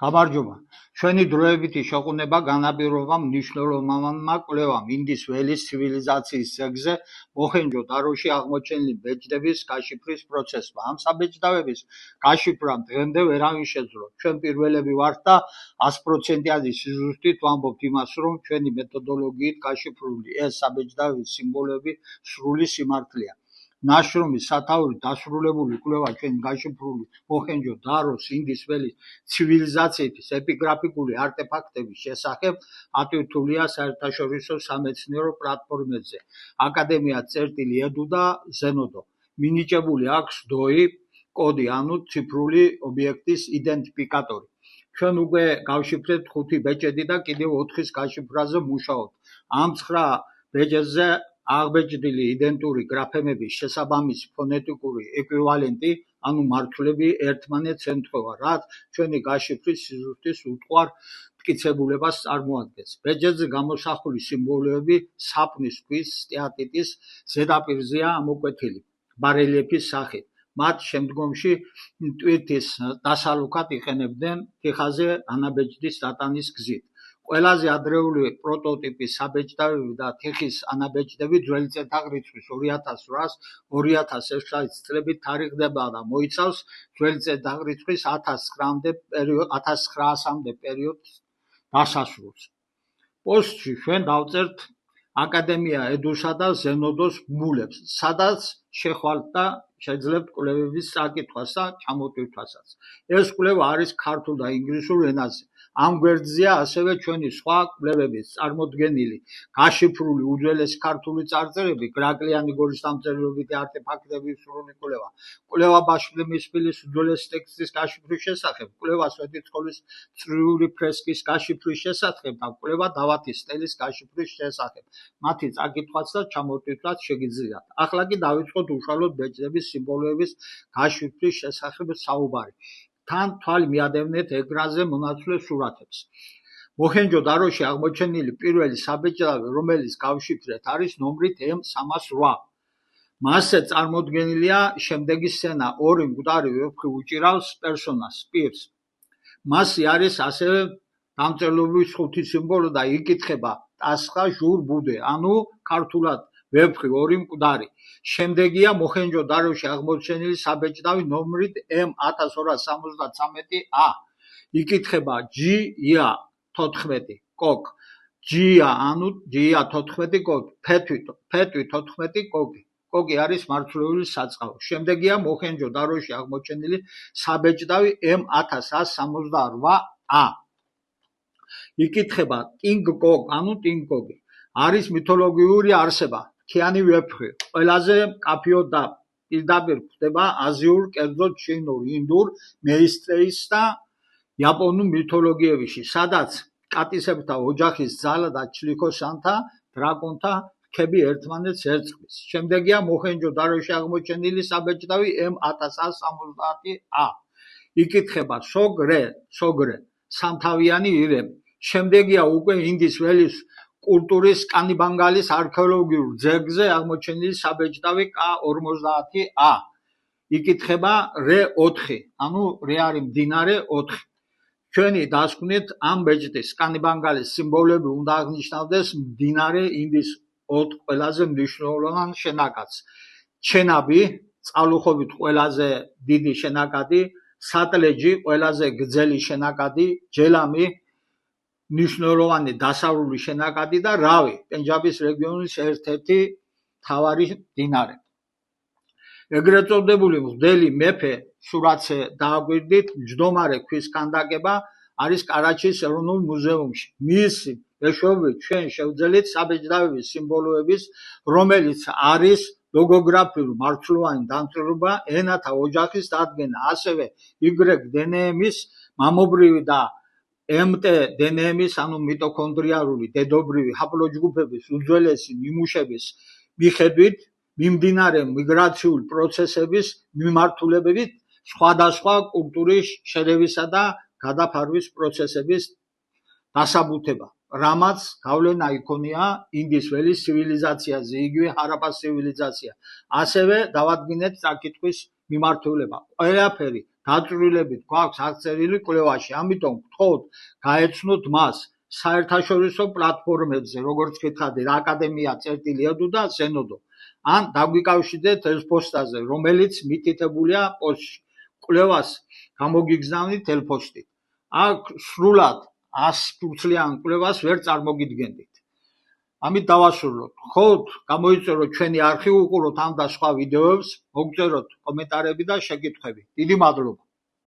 გამარჯობა. ჩვენი დროებითი შეყუნება განაპირობა მნიშვნელოვანმა კვლევამ ინდის ველის ცივილიზაციის ძეგლზე მოჰენჯო-დაროში აღმოჩენილი ბეჭდების გაშიფვრის პროცესმა. ამ საბეჭდავების გაშიფრვამ დღემდე ვერავინ შეძლო. ჩვენ პირველები ვართ და 100%-იანი სიზუსტით ვამბობთ იმას, რომ ჩვენი მეთოდოლოგიით გაშიფრული ეს საბეჭდავების სიმბოლოები სრული სიმართლეა. ნაშრომის სათაურით დასრულებული კვლევა ჩვენი გაშიფრული მოჰენჯო-დაროს ინდის ველის ცივილიზაციების ეპიგრაფიკული არტეფაქტების შესახებ ატვირთულია საერთაშორისო სამეცნიერო პლატფორმებზე აკადემია.edu და Zenodo. მინიჭებული აქვს DOI კოდი, ანუ ციფრული ობიექტის იდენტიფიკატორი. ჩვენ უკვე გავშიფრეთ 5 ბეჭედი და კიდევ 4-ის გაშიფრაზე მუშაობთ. ამ 9 ბეჭედზე აღბეჭდილი იდენტური გრაფემების შესაბამისი ფონეტიკური ეკვივალენტი, ანუ მართლები ერთმანეთს ემთხვევა, რაც ჩვენი გაშიფრის სიზუსტის უტყუარ მტკიცებულებას წარმოადგენს. ბეჭედზე გამოსახული სიმბოლოები sapnis ქვის სტეატიტის ზედაპირზეა ამოკვეთილი ბარელიეფის სახით. მათ შემდგომში ტვირთის დასალუქად იყენებდნენ თიხაზე ანაბეჭდის დატანის გზით. ყველაზე ადრეული პროტოტიპის საბეჭდავები და თიხის ანაბეჭდები ძველი წელთაღრიცხვის 2800-2006 წლებით თარიღდება და მოიცავს ძველი წელთაღრიცხვის 1900-მდე პერიოდს დასასრულს. პოსტში ჩვენ დავწერთ აკადემია.edu-სა და Zenodo-ს ბმულებს, სადაც შეხვალთ და შეძლებთ კვლევების წაკითხვას და ჩამოტვირთვასაც. ეს კვლევა არის ქართულ და ინგლისურ ენაზე. ამ გვერდზეა ასევე ჩვენი სხვა კვლევების წარმოდგენილი გაშიფრული უძველესი ქართული წარწერები, გრაკლიანი გორის დამწერლობითი არტეფაქტების სრული კვლევა, კვლევა ბაშლიმისფილის უძველესი ტექსტის გაშიფრის შესახებ, კვლევა სვეტიცხოვლის წრიული ფრესკის გაშიფრის შესახებ და კვლევა დავათის სტელის გაშიფრის შესახებ. მათი წაკითხვაც და ჩამოტვირთვაც შეგიძლიათ. ახლა კი დავიწყოთ უშუალოდ ბეჭდების სიმბოლოების გაშიფრის შესახებ საუბარი. თან თვალი მიადევნეთ ეკრანზე მონაცვლე სურათებს. მოჰენჯო-დაროში აღმოჩენილი პირველი საბეჭდავი, რომელიც გავშიფრეთ, არის ნომრით M308. მასზე წარმოდგენილია შემდეგი სცენა: ორი მკვდარი ვეფხვი უჭირავს პერსონას, პირს. მასზე არის ასევე დამწერლობის 5 სიმბოლო და იკითხება ტასხა ჟურ ბუდე, ანუ ქართულად ვეფხვი, ორი მკვდარი. შემდეგია მოჰენჯო-დაროში აღმოჩენილი საბეჭდავი ნომრით M1273-A. იკითხება ჯია 14 კოკ. ჯია, ანუ ჯია 14 კოკ, ფეტვი 14 კოკი. კოკი არის მარცვლეული საწყაო. შემდეგია მოჰენჯო-დაროში აღმოჩენილი საბეჭდავი M1168-A. იკითხება ტინგ-კოკ, ანუ ტინგ-კოკი. არის მითოლოგიური არსება, მთიანი ვეფხვი. ყველაზე მკაფიოდ და პირდაპირ გვხვდება აზიურ, კერძოდ ჩინურ, ინდურ, მეისტრეის და იაპონურ მითოლოგიებში, სადაც კატისებრთა ოჯახის ძალა და ჩლიქოსანთა, დრაკონთა რქები ერთმანეთს ერწყმის. შემდეგია მოჰენჯო-დაროში აღმოჩენილი საბეჭდავი M1170-A. იკითხება სოგრე, სამთავიანი ირემი. შემდეგია უკვე ინდის ველის კულტურის კანიბანგალის არქეოლოგიურ ძეგლზე აღმოჩენილი საბეჭდავი K50-A. იკითხება რე 4, ანუ რე არის მდინარე 4. ჩვენი დასკვნით ამ ბეჭდის კანიბანგალის სიმბოლოები უნდა აღნიშნავდეს მდინარე ინდის 4 ყველაზე მნიშვნელოვან შენაკადს: ჩენაბი, წყალუხობით ყველაზე დიდი შენაკადი, სატლეჯი, ყველაზე გრძელი შენაკადი, ჯელამი, მნიშვნელოვანი დასავლური შენაკადი და რავი, პენჯაბის რეგიონის ერთ-ერთი მთავარი მდინარე. ეგრეთ წოდებული მღვდელი მეფე სურათზე დააგვირდით, მჯდომარე ქვის ქანდაკება არის კარაჩის ეროვნულ მუზეუმში. მისი მეშვეობით ჩვენ შევძელით საბეჭდავების სიმბოლოების, რომელიც არის ლოგოგრაფიული მარცვლოვანი დამწერლობა, ენათა ოჯახის დადგენა, ასევე Y-დნმ-ის მამობრივი და MT დნმ-ის, ანუ მიტოქონდრიალური დედობრივი ჰაპლოჯგუფების უძველესი ნიმუშების მიხედვით მიმდინარე მიგრაციული პროცესების მიმართულებებით სხვადასხვა კულტურის შერევისა და გადაფარვის პროცესების დასაბუთება, რამაც გავლენა იქონია ინდის ველის ცივილიზაციაზე, იგივე ჰარაპას ცივილიზაცია. ასევე დავადგინეთ წაკითხვის მიმართულება. ყველაფერი დაწვრილებით გვაქვს აღწერილი კვლევაში. ამიტომ გთხოვთ, გაეცნოთ მას საერთაშორისო პლატფორმებზე, როგორც გითხარით, აკადემია.edu და Zenodo. ან დაგვიკავშირდეთ ეს პოსტაზე, რომელიც მითითებულია პოსტში. კვლევას გამოგიგზავნით ელფოსტით. აქ სრულად 100 ფურცლიან კვლევას ვერ წარმოგიდგენდით. ამით დავასრულოთ. გთხოვთ, გამოიწეროთ ჩვენი არქივი, უყუროთ ამ და სხვა ვიდეოებს, მოგწეროთ კომენტარები და შეკითხვები. დიდი მადლობა.